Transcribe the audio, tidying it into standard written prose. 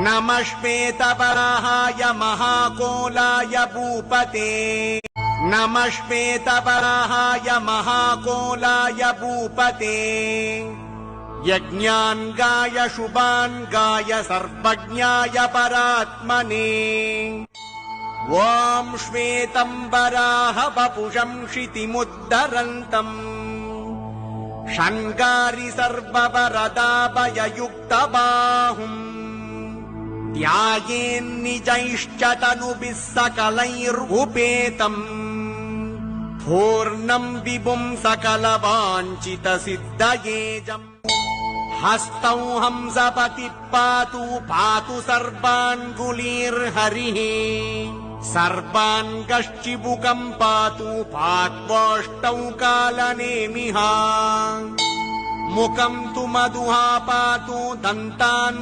नमश्वेतवराहाय महाकोलाय भूपते नमश्वेतवराहाय महाकोलाय भूपते यज्ञान्गाय शुभान्गाय सर्वज्ञाय परात्मने ॐ श्वेतम्बराह वपुषं क्षितिमुद्धरन्तम् शङ्गारि सर्ववरदाभययुक्तबाहुम् ध्यायेन्निजैश्च तनुभिः सकलैरुपेतम् पूर्णम् विभुम् सकलवाञ्छितसिद्धयेजम् हस्तौ हंसपतिः पातु सर्वाङ्गुलीर्हरिः सर्वाङ्गश्चिबुकम् पातु पात्वोष्टौ कालनेमिः मुखम् तु मधुहा पातु दन्तान्